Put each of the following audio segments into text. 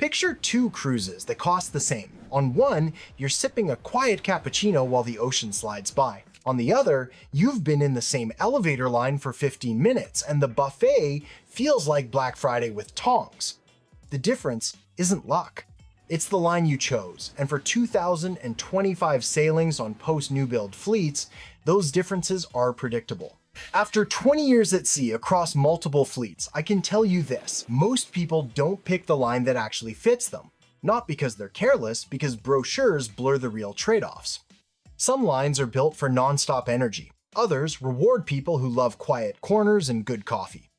Picture two cruises that cost the same. On one, you're sipping a quiet cappuccino while the ocean slides by. On the other, you've been in the same elevator line for 15 minutes, and the buffet feels like Black Friday with tongs. The difference isn't luck. It's the line you chose, and for 2,025 sailings on post-new build fleets, those differences are predictable. After 20 years at sea across multiple fleets, I can tell you this: most people don't pick the line that actually fits them. Not because they're careless, because brochures blur the real trade-offs. Some lines are built for non-stop energy. Others reward people who love quiet corners and good coffee.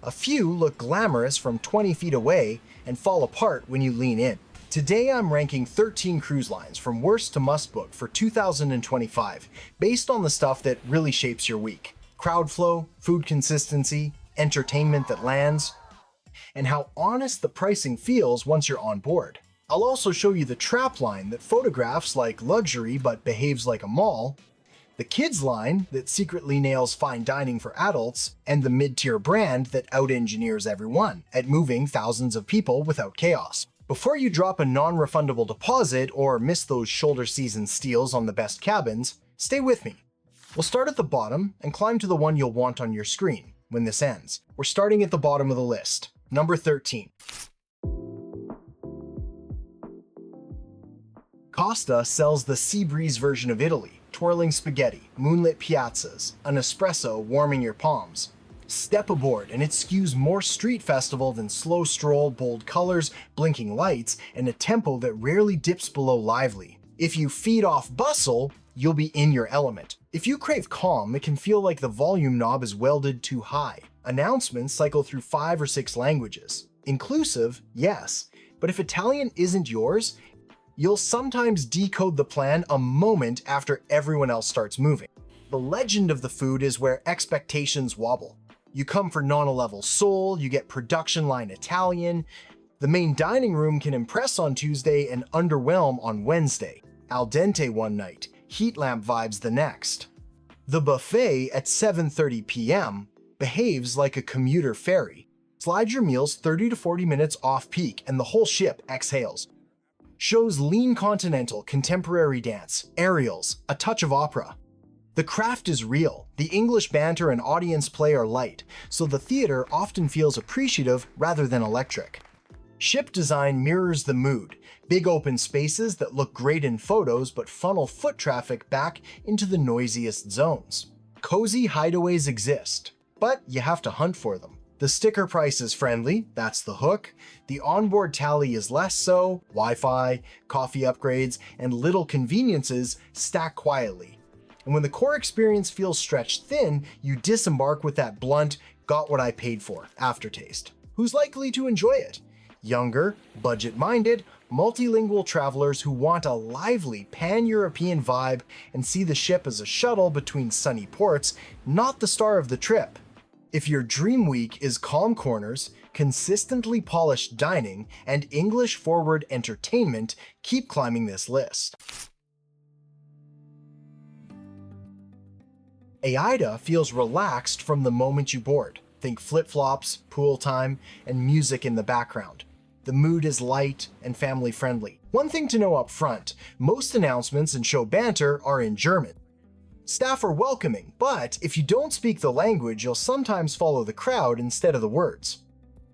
A few look glamorous from 20 feet away and fall apart when you lean in. Today I'm ranking 13 cruise lines from worst to must book for 2025, based on the stuff that really shapes your week. Crowd flow, food consistency, entertainment that lands, and how honest the pricing feels once you're on board. I'll also show you the trap line that photographs like luxury but behaves like a mall, the kids line that secretly nails fine dining for adults, and the mid-tier brand that out-engineers everyone at moving thousands of people without chaos. Before you drop a non-refundable deposit or miss those shoulder season steals on the best cabins, stay with me. We'll start at the bottom and climb to the one you'll want on your screen when this ends. We're starting at the bottom of the list. Number 13. Costa sells the sea breeze version of Italy: twirling spaghetti, moonlit piazzas, an espresso warming your palms. Step aboard and it skews more street festival than slow stroll, bold colors, blinking lights, and a tempo that rarely dips below lively. If you feed off bustle, you'll be in your element. If you crave calm, it can feel like the volume knob is welded too high. Announcements cycle through 5 or 6 languages. Inclusive, yes, but if Italian isn't yours, you'll sometimes decode the plan a moment after everyone else starts moving. The legend of the food is where expectations wobble. You come for non-level soul, you get production line Italian. The main dining room can impress on Tuesday and underwhelm on Wednesday. Al dente one night, heat lamp vibes the next. The buffet at 7:30 p.m. behaves like a commuter ferry. Slide your meals 30 to 40 minutes off peak and the whole ship exhales. Shows lean continental, contemporary dance, aerials, a touch of opera. The craft is real. The English banter and audience play are light, so the theater often feels appreciative rather than electric. Ship design mirrors the mood. Big open spaces that look great in photos but funnel foot traffic back into the noisiest zones. Cozy hideaways exist, but you have to hunt for them. The sticker price is friendly, that's the hook. The onboard tally is less so. Wi-Fi, coffee upgrades, and little conveniences stack quietly. And when the core experience feels stretched thin, you disembark with that blunt, got what I paid for aftertaste. Who's likely to enjoy it? Younger, budget-minded, multilingual travelers who want a lively pan-European vibe and see the ship as a shuttle between sunny ports, not the star of the trip. If your dream week is calm corners, consistently polished dining, and English-forward entertainment, keep climbing this list. AIDA feels relaxed from the moment you board. Think flip-flops, pool time, and music in the background. The mood is light and family-friendly. One thing to know up front, most announcements and show banter are in German. Staff are welcoming, but if you don't speak the language, you'll sometimes follow the crowd instead of the words.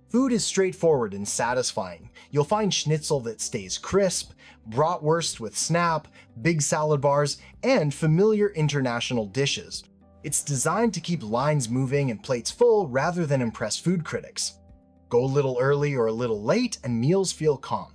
Food is straightforward and satisfying. You'll find schnitzel that stays crisp, bratwurst with snap, big salad bars, and familiar international dishes. It's designed to keep lines moving and plates full rather than impress food critics. Go a little early or a little late and meals feel calm.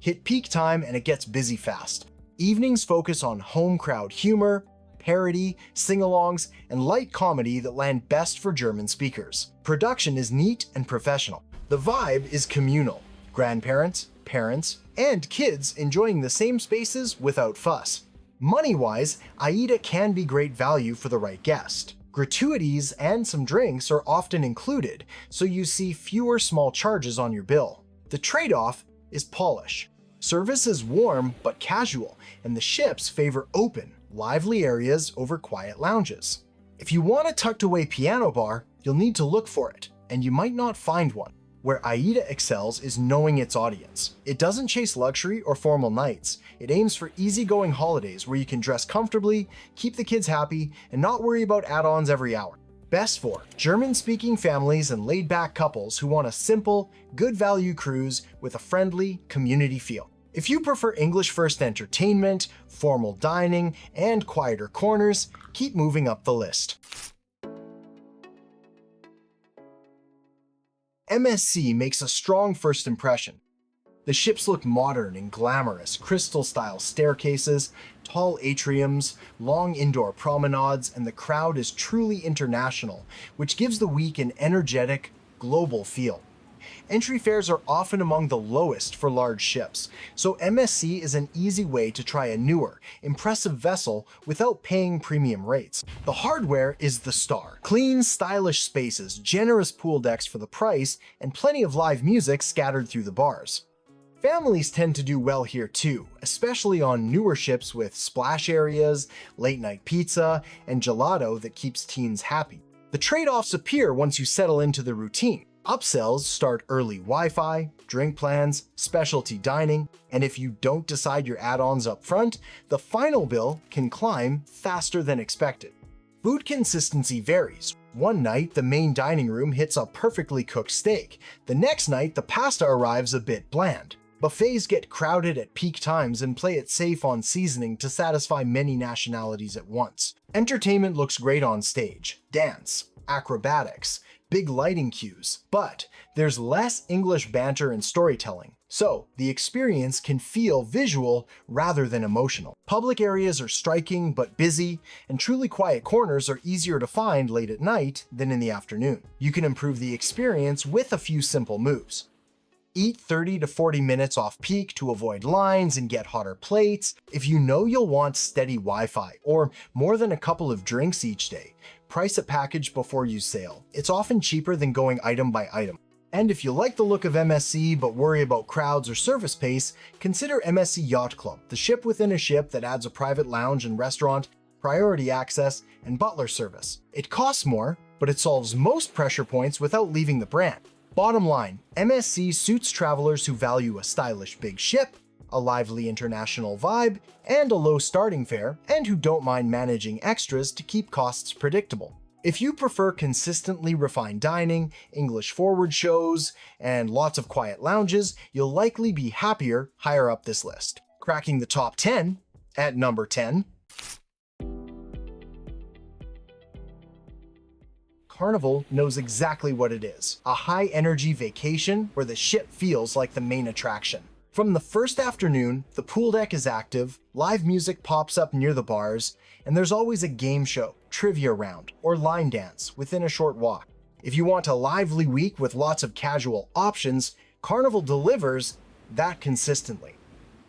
Hit peak time and it gets busy fast. Evenings focus on home crowd humor, parody, sing-alongs, and light comedy that land best for German speakers. Production is neat and professional. The vibe is communal. Grandparents, parents, and kids enjoying the same spaces without fuss. Money-wise, AIDA can be great value for the right guest. Gratuities and some drinks are often included, so you see fewer small charges on your bill. The trade-off is polish. Service is warm but casual, and the ships favor open, lively areas over quiet lounges. If you want a tucked-away piano bar, you'll need to look for it, and you might not find one. Where AIDA excels is knowing its audience. It doesn't chase luxury or formal nights. It aims for easygoing holidays where you can dress comfortably, keep the kids happy, and not worry about add-ons every hour. Best for German-speaking families and laid-back couples who want a simple, good-value cruise with a friendly, community feel. If you prefer English-first entertainment, formal dining, and quieter corners, keep moving up the list. MSC makes a strong first impression. The ships look modern and glamorous, crystal-style staircases, tall atriums, long indoor promenades, and the crowd is truly international, which gives the week an energetic, global feel. Entry fares are often among the lowest for large ships, so MSC is an easy way to try a newer, impressive vessel without paying premium rates. The hardware is the star. Clean, stylish spaces, generous pool decks for the price, and plenty of live music scattered through the bars. Families tend to do well here too, especially on newer ships with splash areas, late-night pizza, and gelato that keeps teens happy. The trade-offs appear once you settle into the routine. Upsells start early Wi-Fi, drink plans, specialty dining, and if you don't decide your add-ons up front, the final bill can climb faster than expected. Food consistency varies. One night, the main dining room hits a perfectly cooked steak. The next night, the pasta arrives a bit bland. Buffets get crowded at peak times and play it safe on seasoning to satisfy many nationalities at once. Entertainment looks great on stage. Dance, acrobatics, big lighting cues, but there's less English banter and storytelling, so the experience can feel visual rather than emotional. Public areas are striking but busy, and truly quiet corners are easier to find late at night than in the afternoon. You can improve the experience with a few simple moves. Eat 30 to 40 minutes off peak to avoid lines and get hotter plates. If you know you'll want steady Wi-Fi or more than a couple of drinks each day, price a package before you sail. It's often cheaper than going item by item. And if you like the look of MSC but worry about crowds or service pace, consider MSC Yacht Club, the ship within a ship that adds a private lounge and restaurant, priority access, and butler service. It costs more, but it solves most pressure points without leaving the brand. Bottom line, MSC suits travelers who value a stylish big ship, a lively international vibe, and a low starting fare, and who don't mind managing extras to keep costs predictable. If you prefer consistently refined dining, English forward shows, and lots of quiet lounges, you'll likely be happier higher up this list. Cracking the top 10 at number 10. Carnival knows exactly what it is, a high-energy vacation where the ship feels like the main attraction. From the first afternoon, the pool deck is active, live music pops up near the bars, and there's always a game show, trivia round, or line dance within a short walk. If you want a lively week with lots of casual options, Carnival delivers that consistently.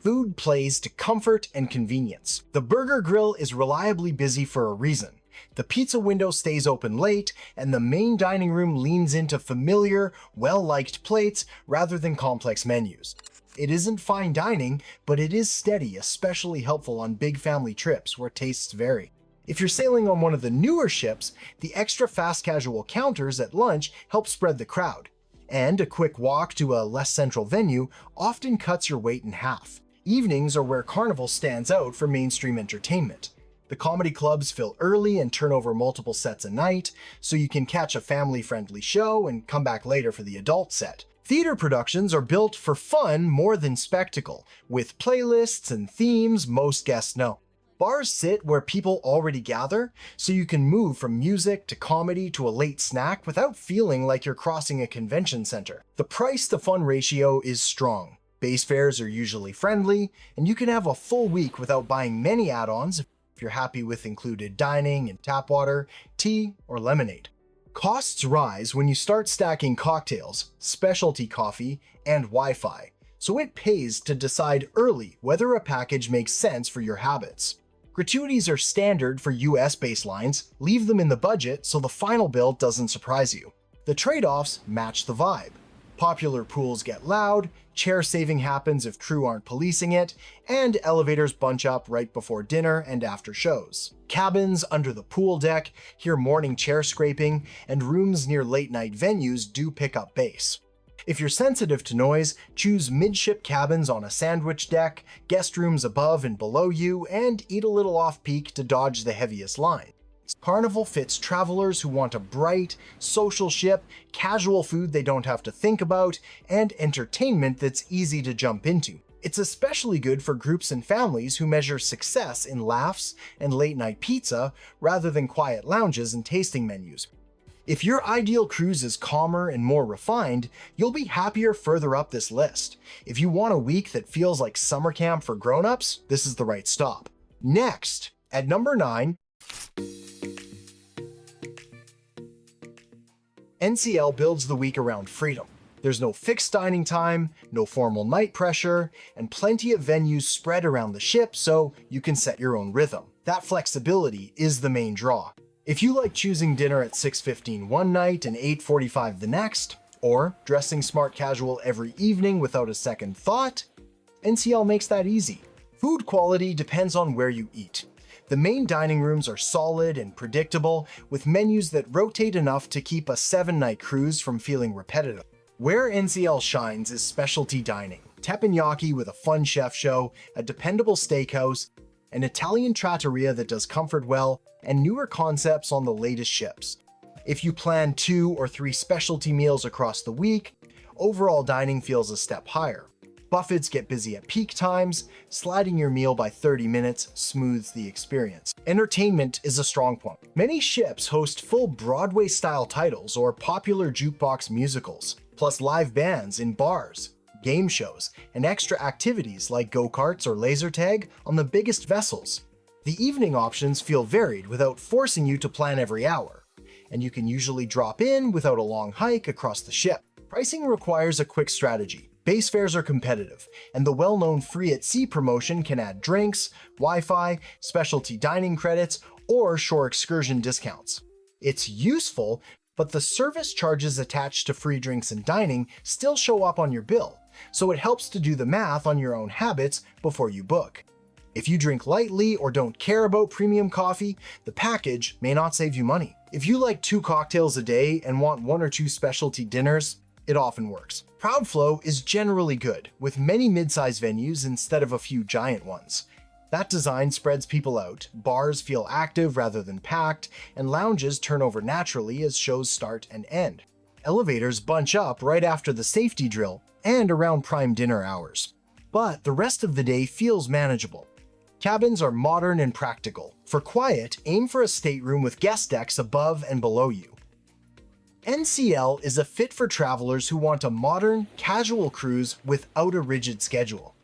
Food plays to comfort and convenience. The burger grill is reliably busy for a reason. The pizza window stays open late, and the main dining room leans into familiar, well-liked plates rather than complex menus. It isn't fine dining, but it is steady, especially helpful on big family trips where tastes vary. If you're sailing on one of the newer ships, the extra fast casual counters at lunch help spread the crowd, and a quick walk to a less central venue often cuts your wait in half. Evenings are where Carnival stands out for mainstream entertainment. The comedy clubs fill early and turn over multiple sets a night, so you can catch a family-friendly show and come back later for the adult set. Theater productions are built for fun more than spectacle, with playlists and themes most guests know. Bars sit where people already gather, so you can move from music to comedy to a late snack without feeling like you're crossing a convention center. The price-to-fun ratio is strong. Base fares are usually friendly, and you can have a full week without buying many add-ons if you're happy with included dining and tap water, tea, or lemonade. Costs rise when you start stacking cocktails, specialty coffee, and Wi-Fi, so it pays to decide early whether a package makes sense for your habits. Gratuities are standard for US baselines, leave them in the budget so the final bill doesn't surprise you. The trade-offs match the vibe. Popular pools get loud, chair saving happens if crew aren't policing it, and elevators bunch up right before dinner and after shows. Cabins under the pool deck hear morning chair scraping, and rooms near late night venues do pick up bass. If you're sensitive to noise, choose midship cabins on a sandwich deck, guest rooms above and below you, and eat a little off-peak to dodge the heaviest line. Carnival fits travelers who want a bright, social ship, casual food they don't have to think about, and entertainment that's easy to jump into. It's especially good for groups and families who measure success in laughs and late-night pizza rather than quiet lounges and tasting menus. If your ideal cruise is calmer and more refined, you'll be happier further up this list. If you want a week that feels like summer camp for grown-ups, this is the right stop. Next, at number 9, NCL builds the week around freedom. There's no fixed dining time, no formal night pressure, and plenty of venues spread around the ship so you can set your own rhythm. That flexibility is the main draw. If you like choosing dinner at 6:15 one night and 8:45 the next, or dressing smart casual every evening without a second thought, NCL makes that easy. Food quality depends on where you eat. The main dining rooms are solid and predictable, with menus that rotate enough to keep a 7-night cruise from feeling repetitive. Where NCL shines is specialty dining. Teppanyaki with a fun chef show, a dependable steakhouse, an Italian trattoria that does comfort well, and newer concepts on the latest ships. If you plan 2 or 3 specialty meals across the week, overall dining feels a step higher. Buffets get busy at peak times, sliding your meal by 30 minutes smooths the experience. Entertainment is a strong point. Many ships host full Broadway-style titles or popular jukebox musicals, plus live bands in bars, game shows, and extra activities like go-karts or laser tag on the biggest vessels. The evening options feel varied without forcing you to plan every hour, and you can usually drop in without a long hike across the ship. Pricing requires a quick strategy. Base fares are competitive, and the well-known Free at Sea promotion can add drinks, Wi-Fi, specialty dining credits, or shore excursion discounts. It's useful, but the service charges attached to free drinks and dining still show up on your bill, so it helps to do the math on your own habits before you book. If you drink lightly or don't care about premium coffee, the package may not save you money. If you like 2 cocktails a day and want 1 or 2 specialty dinners, it often works. Proudflow is generally good, with many mid-size venues instead of a few giant ones. That design spreads people out, bars feel active rather than packed, and lounges turn over naturally as shows start and end. Elevators bunch up right after the safety drill and around prime dinner hours. But the rest of the day feels manageable. Cabins are modern and practical. For quiet, aim for a stateroom with guest decks above and below you. NCL is a fit for travelers who want a modern, casual cruise without a rigid schedule.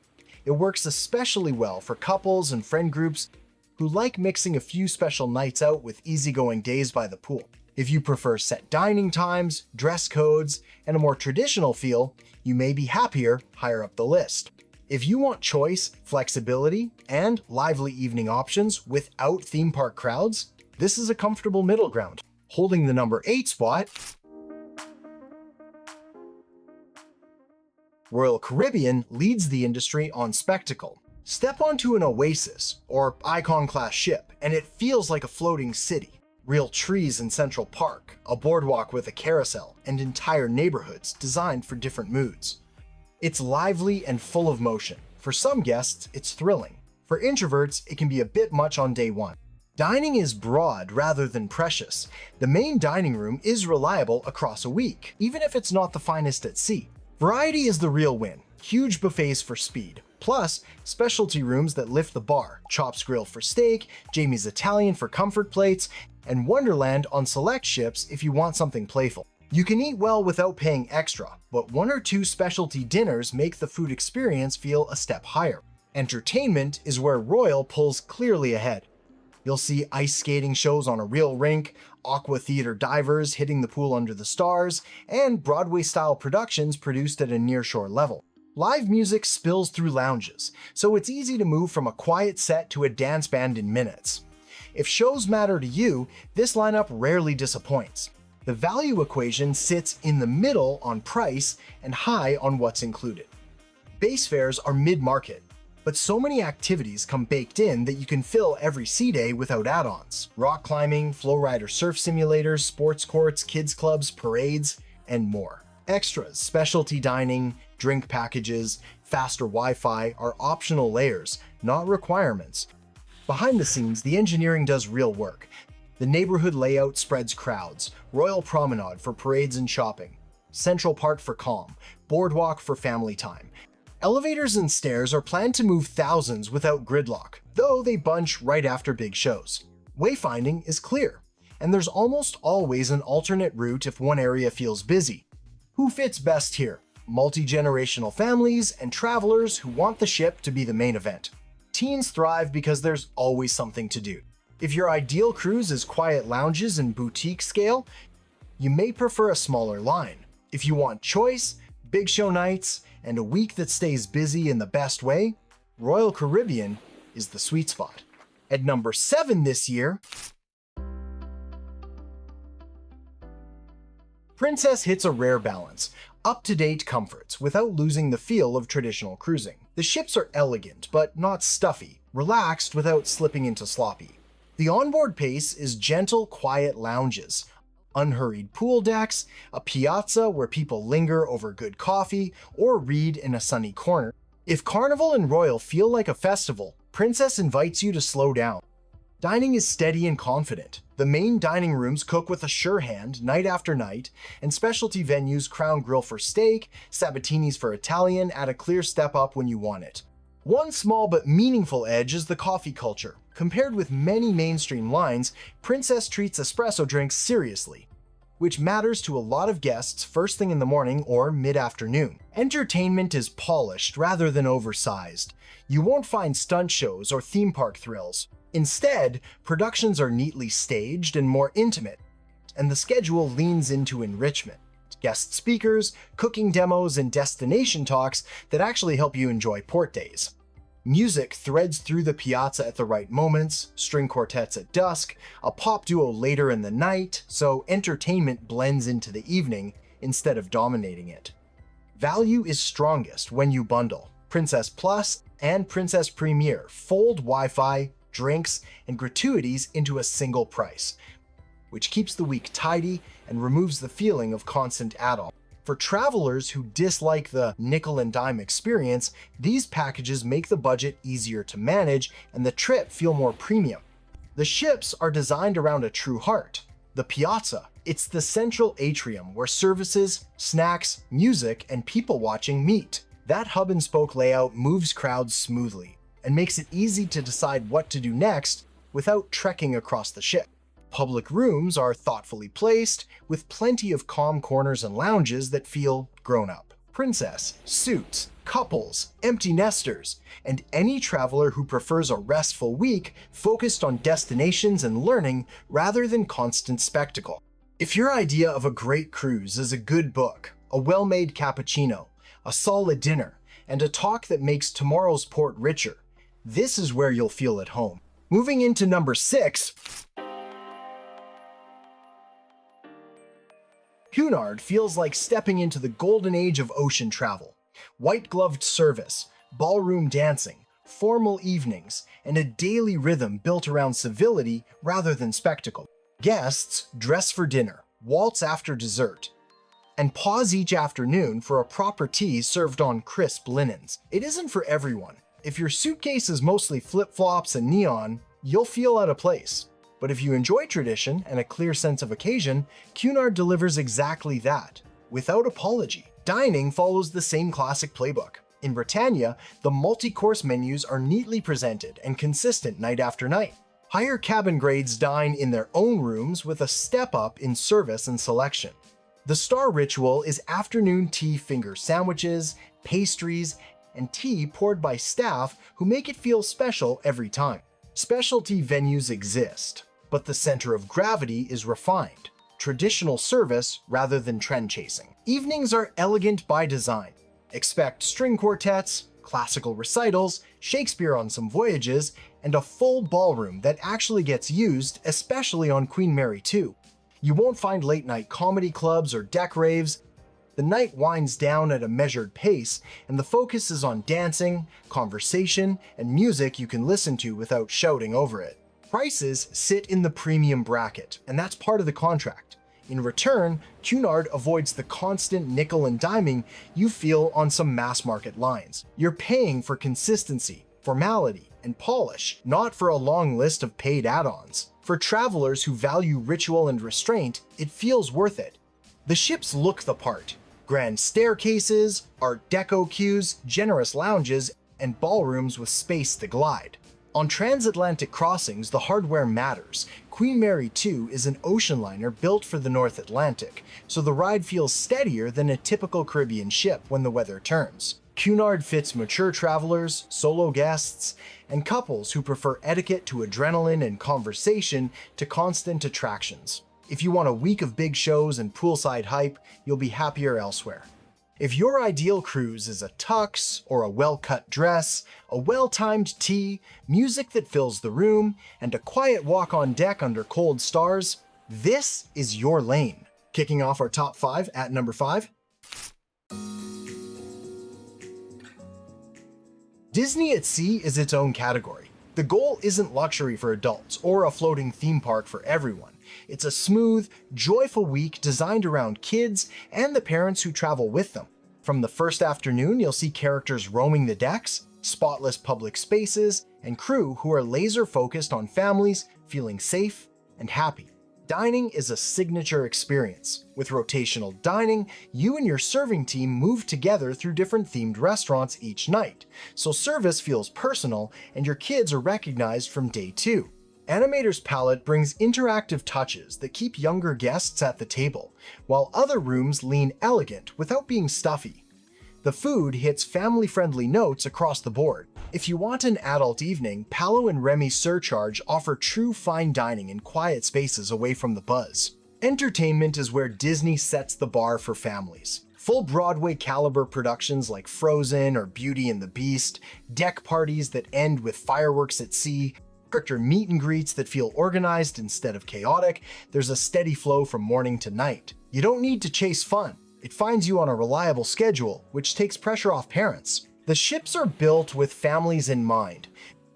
It works especially well for couples and friend groups who like mixing a few special nights out with easygoing days by the pool. If you prefer set dining times, dress codes, and a more traditional feel, you may be happier higher up the list. If you want choice, flexibility, and lively evening options without theme park crowds, this is a comfortable middle ground. Holding the number 8 spot, Royal Caribbean leads the industry on spectacle. Step onto an Oasis or Icon-class ship, and it feels like a floating city. Real trees in Central Park, a boardwalk with a carousel, and entire neighborhoods designed for different moods. It's lively and full of motion. For some guests, it's thrilling. For introverts, it can be a bit much on day 1. Dining is broad rather than precious. The main dining room is reliable across a week, even if it's not the finest at sea. Variety is the real win. Huge buffets for speed, plus specialty rooms that lift the bar, Chop's Grill for steak, Jamie's Italian for comfort plates, and Wonderland on select ships if you want something playful. You can eat well without paying extra, but 1 or 2 specialty dinners make the food experience feel a step higher. Entertainment is where Royal pulls clearly ahead. You'll see ice skating shows on a real rink, aqua theater divers hitting the pool under the stars, and Broadway-style productions produced at a nearshore level. Live music spills through lounges, so it's easy to move from a quiet set to a dance band in minutes. If shows matter to you, this lineup rarely disappoints. The value equation sits in the middle on price and high on what's included. Base fares are mid-market, but so many activities come baked in that you can fill every sea day without add-ons. Rock climbing, flow rider surf simulators, sports courts, kids clubs, parades, and more. Extras, specialty dining, drink packages, faster Wi-Fi are optional layers, not requirements. Behind the scenes, the engineering does real work. The neighborhood layout spreads crowds, Royal Promenade for parades and shopping, Central Park for calm, Boardwalk for family time. Elevators and stairs are planned to move thousands without gridlock, though they bunch right after big shows. Wayfinding is clear, and there's almost always an alternate route if one area feels busy. Who fits best here? Multi-generational families and travelers who want the ship to be the main event. Teens thrive because there's always something to do. If your ideal cruise is quiet lounges and boutique scale, you may prefer a smaller line. If you want choice, big show nights, and a week that stays busy in the best way, Royal Caribbean is the sweet spot. At number 7 this year, Princess hits a rare balance, up-to-date comforts without losing the feel of traditional cruising. The ships are elegant, but not stuffy, relaxed without slipping into sloppy. The onboard pace is gentle, quiet lounges, unhurried pool decks, a piazza where people linger over good coffee or read in a sunny corner. If Carnival and Royal feel like a festival, Princess invites you to slow down. Dining is steady and confident. The main dining rooms cook with a sure hand night after night, and specialty venues Crown Grill for steak, Sabatini's for Italian add a clear step up when you want it. One small but meaningful edge is the coffee culture. Compared with many mainstream lines, Princess treats espresso drinks seriously, which matters to a lot of guests first thing in the morning or mid-afternoon. Entertainment is polished rather than oversized. You won't find stunt shows or theme park thrills. Instead, productions are neatly staged and more intimate, and the schedule leans into enrichment. Guest speakers, cooking demos, and destination talks that actually help you enjoy port days. Music threads through the piazza at the right moments, string quartets at dusk, a pop duo later in the night, so entertainment blends into the evening instead of dominating it. Value is strongest when you bundle Princess Plus and Princess Premier, fold Wi-Fi, drinks, and gratuities into a single price, which keeps the week tidy and removes the feeling of constant add-on. For travelers who dislike the nickel and dime experience, these packages make the budget easier to manage and the trip feel more premium. The ships are designed around a true heart, the piazza. It's the central atrium where services, snacks, music, and people watching meet. That hub and spoke layout moves crowds smoothly and makes it easy to decide what to do next without trekking across the ship. Public rooms are thoughtfully placed, with plenty of calm corners and lounges that feel grown-up. Princess, suits, couples, empty nesters, and any traveler who prefers a restful week focused on destinations and learning rather than constant spectacle. If your idea of a great cruise is a good book, a well-made cappuccino, a solid dinner, and a talk that makes tomorrow's port richer, this is where you'll feel at home. Moving into number 6, Cunard feels like stepping into the golden age of ocean travel. White-gloved service, ballroom dancing, formal evenings, and a daily rhythm built around civility rather than spectacle. Guests dress for dinner, waltz after dessert, and pause each afternoon for a proper tea served on crisp linens. It isn't for everyone. If your suitcase is mostly flip-flops and neon, you'll feel out of place. But if you enjoy tradition and a clear sense of occasion, Cunard delivers exactly that, without apology. Dining follows the same classic playbook. In Britannia, the multi-course menus are neatly presented and consistent night after night. Higher cabin grades dine in their own rooms with a step up in service and selection. The star ritual is afternoon tea finger sandwiches, pastries, and tea poured by staff who make it feel special every time. Specialty venues exist, but the center of gravity is refined, traditional service rather than trend chasing. Evenings are elegant by design. Expect string quartets, classical recitals, Shakespeare on some voyages, and a full ballroom that actually gets used, especially on Queen Mary 2. You won't find late-night comedy clubs or deck raves. The night winds down at a measured pace, and the focus is on dancing, conversation, and music you can listen to without shouting over it. Prices sit in the premium bracket, and that's part of the contract. In return, Cunard avoids the constant nickel and diming you feel on some mass-market lines. You're paying for consistency, formality, and polish, not for a long list of paid add-ons. For travelers who value ritual and restraint, it feels worth it. The ships look the part. Grand staircases, Art Deco queues, generous lounges, and ballrooms with space to glide. On transatlantic crossings, the hardware matters. Queen Mary 2 is an ocean liner built for the North Atlantic, so the ride feels steadier than a typical Caribbean ship when the weather turns. Cunard fits mature travelers, solo guests, and couples who prefer etiquette to adrenaline and conversation to constant attractions. If you want a week of big shows and poolside hype, you'll be happier elsewhere. If your ideal cruise is a tux or a well-cut dress, a well-timed tea, music that fills the room, and a quiet walk on deck under cold stars, this is your lane. Kicking off our top 5 at number 5. Disney at Sea is its own category. The goal isn't luxury for adults or a floating theme park for everyone. It's a smooth, joyful week designed around kids and the parents who travel with them. From the first afternoon, you'll see characters roaming the decks, spotless public spaces, and crew who are laser-focused on families feeling safe and happy. Dining is a signature experience. With rotational dining, you and your serving team move together through different themed restaurants each night, so service feels personal and your kids are recognized from day 2. Animator's Palette brings interactive touches that keep younger guests at the table, while other rooms lean elegant without being stuffy. The food hits family-friendly notes across the board. If you want an adult evening, Palo and Remy's Surcharge offer true fine dining in quiet spaces away from the buzz. Entertainment is where Disney sets the bar for families. Full Broadway caliber productions like Frozen or Beauty and the Beast, deck parties that end with fireworks at sea, character meet and greets that feel organized instead of chaotic. There's a steady flow from morning to night. You don't need to chase fun. It finds you on a reliable schedule, which takes pressure off parents. The ships are built with families in mind.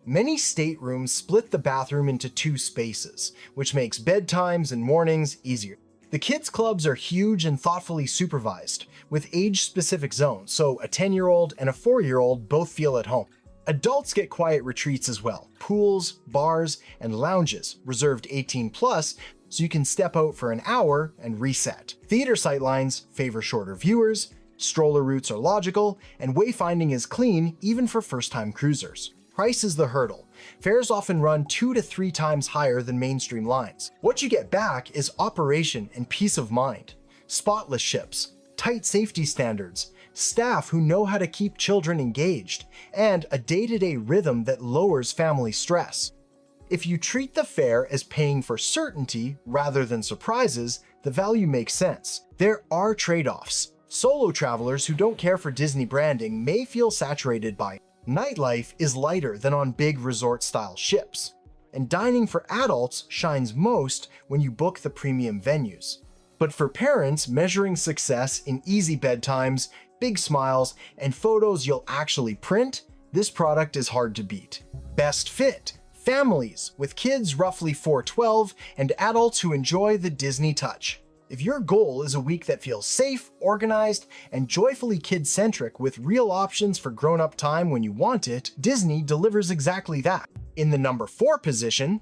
Many staterooms split the bathroom into 2 spaces, which makes bedtimes and mornings easier. The kids' clubs are huge and thoughtfully supervised, with age-specific zones, so a 10-year-old and a 4-year-old both feel at home. Adults get quiet retreats as well, pools, bars, and lounges reserved 18+, so you can step out for an hour and reset. Theater sightlines favor shorter viewers, stroller routes are logical, and wayfinding is clean even for first-time cruisers. Price is the hurdle. Fares often run 2 to 3 times higher than mainstream lines. What you get back is operation and peace of mind. Spotless ships, tight safety standards, staff who know how to keep children engaged, and a day-to-day rhythm that lowers family stress. If you treat the fare as paying for certainty rather than surprises, the value makes sense. There are trade-offs. Solo travelers who don't care for Disney branding may feel saturated by it. Nightlife is lighter than on big resort-style ships, and dining for adults shines most when you book the premium venues. But for parents measuring success in easy bedtimes, big smiles, and photos you'll actually print, this product is hard to beat. Best fit: families with kids roughly 4-12 and adults who enjoy the Disney touch. If your goal is a week that feels safe, organized, and joyfully kid-centric with real options for grown-up time when you want it, Disney delivers exactly that. In the number 4 position,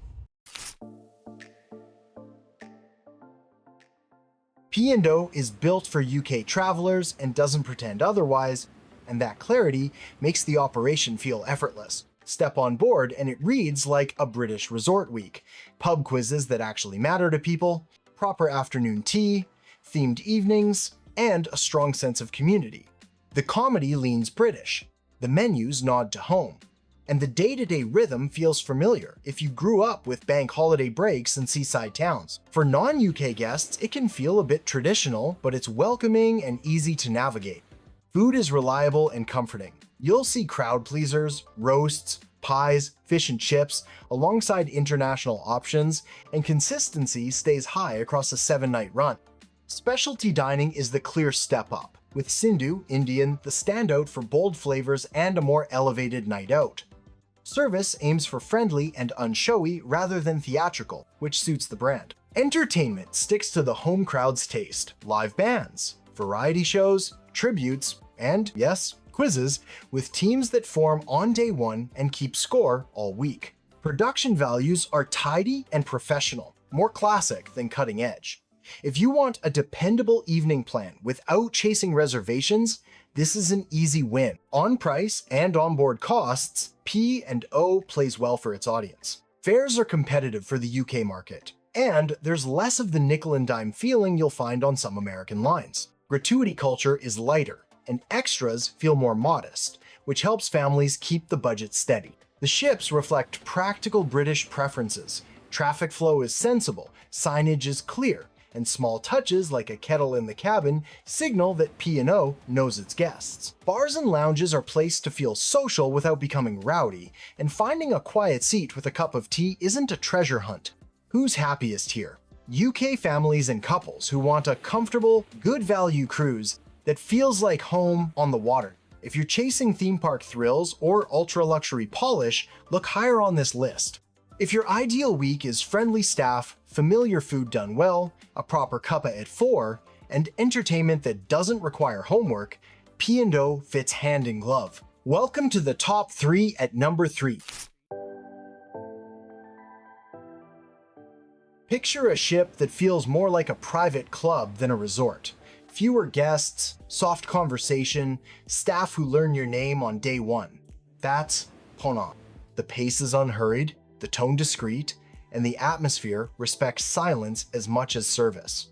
P&O is built for UK travelers and doesn't pretend otherwise, and that clarity makes the operation feel effortless. Step on board and it reads like a British resort week. Pub quizzes that actually matter to people, proper afternoon tea, themed evenings, and a strong sense of community. The comedy leans British, the menus nod to home, and the day-to-day rhythm feels familiar if you grew up with bank holiday breaks in seaside towns. For non-UK guests, it can feel a bit traditional, but it's welcoming and easy to navigate. Food is reliable and comforting. You'll see crowd pleasers, roasts, pies, fish and chips, alongside international options, and consistency stays high across a 7-night run. Specialty dining is the clear step up, with Sindhu, Indian, the standout for bold flavors and a more elevated night out. Service aims for friendly and unshowy rather than theatrical, which suits the brand. Entertainment sticks to the home crowd's taste. Live bands, variety shows, tributes, and, yes, quizzes with teams that form on day one and keep score all week. Production values are tidy and professional, more classic than cutting edge. If you want a dependable evening plan without chasing reservations, this is an easy win. On price and onboard costs, P&O plays well for its audience. Fares are competitive for the UK market, and there's less of the nickel and dime feeling you'll find on some American lines. Gratuity culture is lighter, and extras feel more modest, which helps families keep the budget steady. The ships reflect practical British preferences. Traffic flow is sensible, signage is clear, and small touches like a kettle in the cabin signal that P&O knows its guests. Bars and lounges are placed to feel social without becoming rowdy, and finding a quiet seat with a cup of tea isn't a treasure hunt. Who's happiest here? UK families and couples who want a comfortable, good value cruise that feels like home on the water. If you're chasing theme park thrills or ultra-luxury polish, look higher on this list. If your ideal week is friendly staff, familiar food done well, a proper cuppa at 4, and entertainment that doesn't require homework, P&O fits hand in glove. Welcome to the top 3 at number 3. Picture a ship that feels more like a private club than a resort. Fewer guests, soft conversation, staff who learn your name on day one. That's Ponant. The pace is unhurried, the tone discreet, and the atmosphere respects silence as much as service.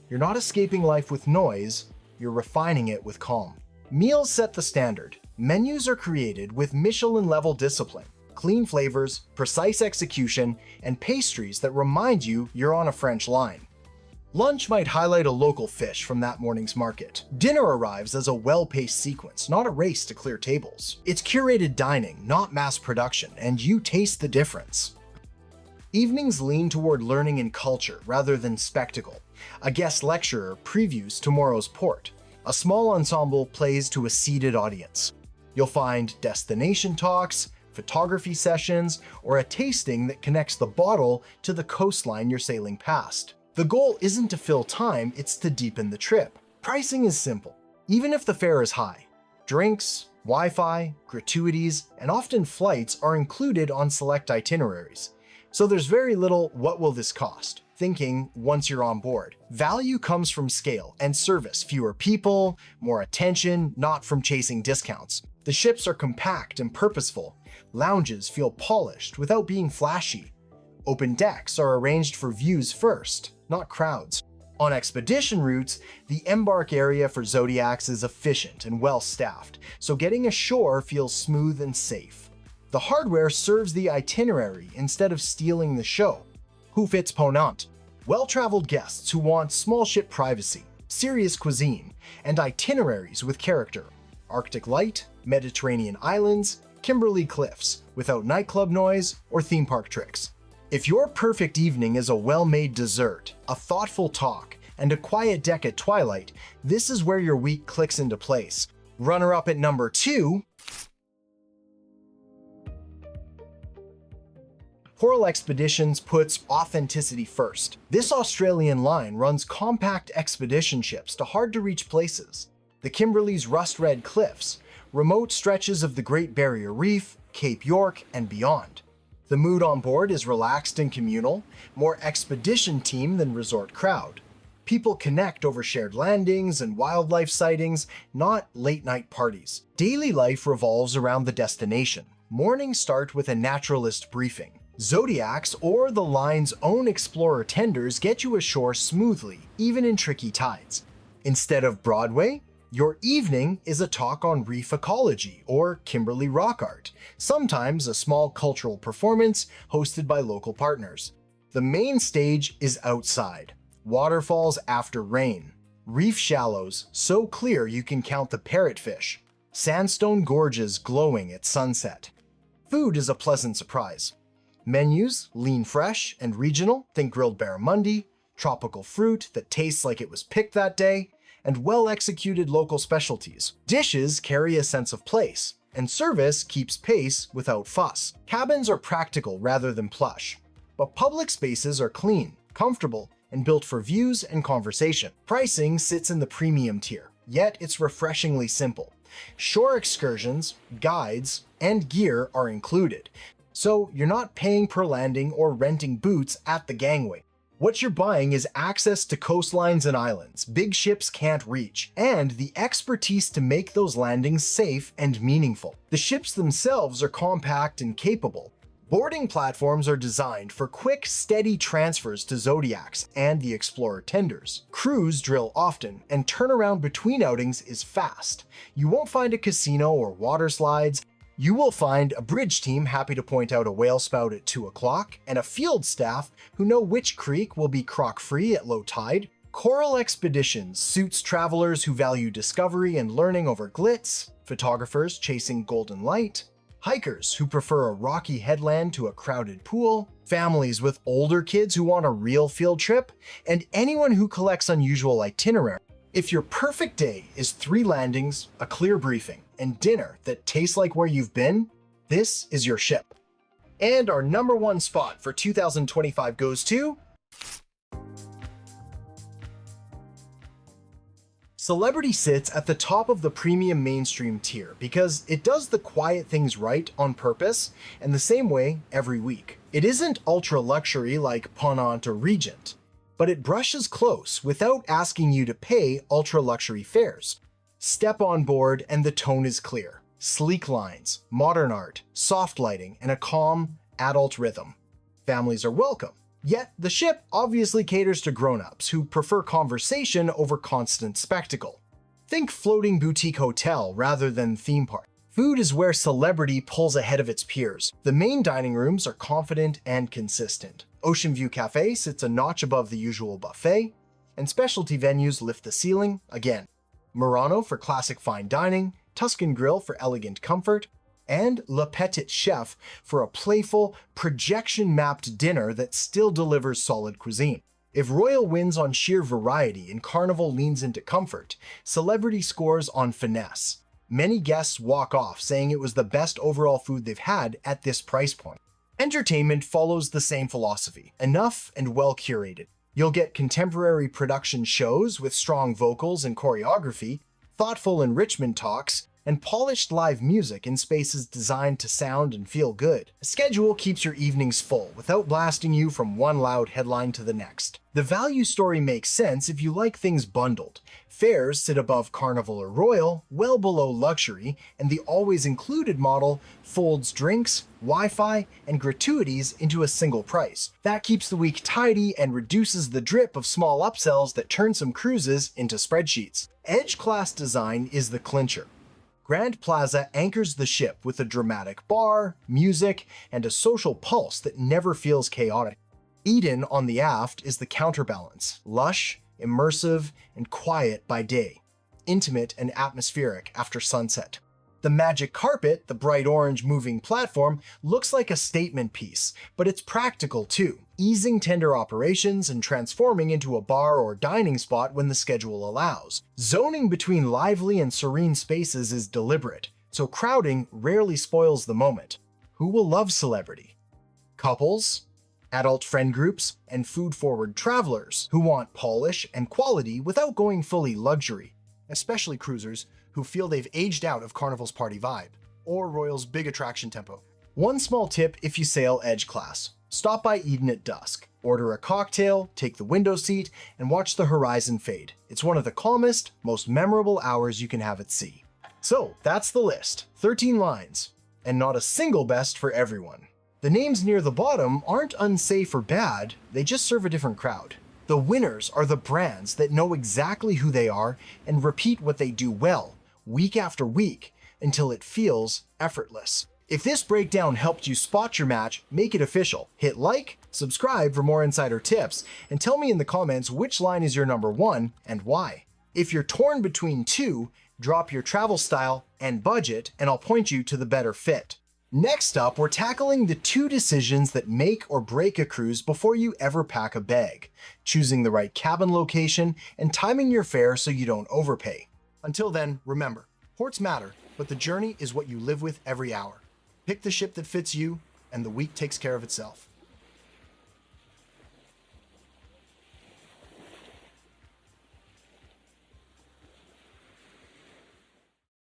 You're not escaping life with noise, you're refining it with calm. Meals set the standard. Menus are created with Michelin-level discipline, clean flavors, precise execution, and pastries that remind you you're on a French line. Lunch might highlight a local fish from that morning's market. Dinner arrives as a well-paced sequence, not a race to clear tables. It's curated dining, not mass production, and you taste the difference. Evenings lean toward learning and culture rather than spectacle. A guest lecturer previews tomorrow's port. A small ensemble plays to a seated audience. You'll find destination talks, photography sessions, or a tasting that connects the bottle to the coastline you're sailing past. The goal isn't to fill time, it's to deepen the trip. Pricing is simple, even if the fare is high. Drinks, Wi-Fi, gratuities, and often flights are included on select itineraries. So there's very little "what will this cost?" thinking once you're on board. Value comes from scale and service, fewer people, more attention, not from chasing discounts. The ships are compact and purposeful. Lounges feel polished without being flashy. Open decks are arranged for views first, not crowds. On expedition routes, the embark area for Zodiacs is efficient and well-staffed, so getting ashore feels smooth and safe. The hardware serves the itinerary instead of stealing the show. Who fits Ponant? Well-traveled guests who want small ship privacy, serious cuisine, and itineraries with character. Arctic Light, Mediterranean Islands, Kimberley Cliffs, without nightclub noise or theme park tricks. If your perfect evening is a well-made dessert, a thoughtful talk, and a quiet deck at twilight, this is where your week clicks into place. Runner-up at number 2, Coral Expeditions puts authenticity first. This Australian line runs compact expedition ships to hard-to-reach places. The Kimberley's rust-red cliffs, remote stretches of the Great Barrier Reef, Cape York, and beyond. The mood on board is relaxed and communal, more expedition team than resort crowd. People connect over shared landings and wildlife sightings, not late-night parties. Daily life revolves around the destination. Mornings start with a naturalist briefing. Zodiacs or the line's own explorer tenders get you ashore smoothly, even in tricky tides. Instead of Broadway, your evening is a talk on reef ecology or Kimberley rock art, sometimes a small cultural performance hosted by local partners. The main stage is outside. Waterfalls after rain. Reef shallows so clear you can count the parrotfish. Sandstone gorges glowing at sunset. Food is a pleasant surprise. Menus, lean fresh and regional, think grilled barramundi, tropical fruit that tastes like it was picked that day, and well-executed local specialties. Dishes carry a sense of place, and service keeps pace without fuss. Cabins are practical rather than plush, but public spaces are clean. comfortable, and built for views and conversation. Pricing sits in the premium tier, yet it's refreshingly simple. Shore excursions, guides, and gear are included, so you're not paying per landing or renting boots at the gangway. What you're buying is access to coastlines and islands big ships can't reach, and the expertise to make those landings safe and meaningful. The ships themselves are compact and capable. Boarding platforms are designed for quick, steady transfers to Zodiacs and the Explorer tenders. Crews drill often, and turnaround between outings is fast. You won't find a casino or water slides. You will find a bridge team happy to point out a whale spout at 2 o'clock, and a field staff who know which creek will be croc-free at low tide. Coral Expeditions suits travelers who value discovery and learning over glitz, photographers chasing golden light, hikers who prefer a rocky headland to a crowded pool, families with older kids who want a real field trip, and anyone who collects unusual itinerary. If your perfect day is 3 landings, a clear briefing, and dinner that tastes like where you've been, this is your ship. And our number 1 spot for 2025 goes to Celebrity sits at the top of the premium mainstream tier because it does the quiet things right on purpose and the same way every week. It isn't ultra luxury like Ponant or Regent, but it brushes close without asking you to pay ultra luxury fares. Step on board and the tone is clear. Sleek lines, modern art, soft lighting, and a calm, adult rhythm. Families are welcome. Yet, the ship obviously caters to grown-ups who prefer conversation over constant spectacle. Think floating boutique hotel rather than theme park. Food is where Celebrity pulls ahead of its peers. The main dining rooms are confident and consistent. Ocean View Cafe sits a notch above the usual buffet, and specialty venues lift the ceiling again. Murano for classic fine dining, Tuscan Grill for elegant comfort, and Le Petit Chef for a playful, projection-mapped dinner that still delivers solid cuisine. If Royal wins on sheer variety and Carnival leans into comfort, Celebrity scores on finesse. Many guests walk off saying it was the best overall food they've had at this price point. Entertainment follows the same philosophy, enough and well curated. You'll get contemporary production shows with strong vocals and choreography, thoughtful enrichment talks, and polished live music in spaces designed to sound and feel good. A schedule keeps your evenings full without blasting you from one loud headline to the next. The value story makes sense if you like things bundled. Fares sit above Carnival or Royal, well below luxury, and the always included model folds drinks, Wi-Fi, and gratuities into a single price. That keeps the week tidy and reduces the drip of small upsells that turn some cruises into spreadsheets. Edge class design is the clincher. Grand Plaza anchors the ship with a dramatic bar, music, and a social pulse that never feels chaotic. Eden on the aft is the counterbalance, lush, immersive, and quiet by day, intimate and atmospheric after sunset. The magic carpet, the bright orange moving platform, looks like a statement piece, but it's practical too, easing tender operations and transforming into a bar or dining spot when the schedule allows. Zoning between lively and serene spaces is deliberate, so crowding rarely spoils the moment. Who will love Celebrity? Couples, adult friend groups, and food-forward travelers who want polish and quality without going fully luxury, especially cruisers who feel they've aged out of Carnival's party vibe, or Royal's big attraction tempo. One small tip if you sail Edge class: stop by Eden at dusk, order a cocktail, take the window seat, and watch the horizon fade. It's one of the calmest, most memorable hours you can have at sea. So that's the list, 13 lines, and not a single best for everyone. The names near the bottom aren't unsafe or bad, they just serve a different crowd. The winners are the brands that know exactly who they are and repeat what they do well, week after week, until it feels effortless. If this breakdown helped you spot your match, make it official. Hit like, subscribe for more insider tips, and tell me in the comments which line is your number 1 and why. If you're torn between 2, drop your travel style and budget, and I'll point you to the better fit. Next up, we're tackling the 2 decisions that make or break a cruise before you ever pack a bag: choosing the right cabin location and timing your fare so you don't overpay. Until then, remember, ports matter, but the journey is what you live with every hour. Pick the ship that fits you, and the week takes care of itself.